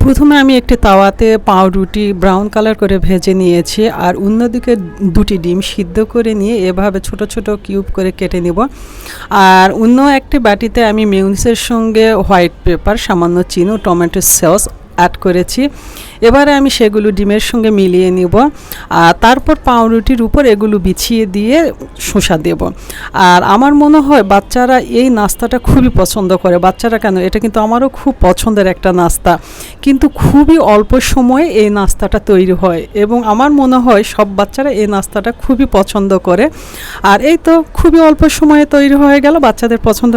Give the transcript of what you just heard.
প্রথমে আমি একটি তাওয়াতে পাউরুটি ব্রাউন কালার করে ভেজে নিয়েছি, আর অন্যদিকে দুটি ডিম সিদ্ধ করে নিয়ে এভাবে ছোট ছোট কিউব করে কেটে নিব। আর অন্য একটি বাটিতে আমি মেয়োনিজের সঙ্গে হোয়াইট পেপার, সামান্য চিনি, টমেটো সস অ্যাড করেছি। এবারে আমি সেগুলো ডিমের সঙ্গে মিলিয়ে নিব, আর তারপর পাউরুটির উপর এগুলো বিছিয়ে দিয়ে শসা দেব। আর আমার মনে হয় বাচ্চারা এই নাস্তাটা খুবই পছন্দ করে। বাচ্চারা কেন, এটা কিন্তু আমারও খুব পছন্দের একটা নাস্তা, কিন্তু খুবই অল্প সময়ে এই নাস্তাটা তৈরি হয় এবং আমার মনে হয় সব বাচ্চারা এই নাস্তাটা খুবই পছন্দ করে। আর এই তো খুবই অল্প সময়ে তৈরি হয়ে গেল বাচ্চাদের পছন্দ।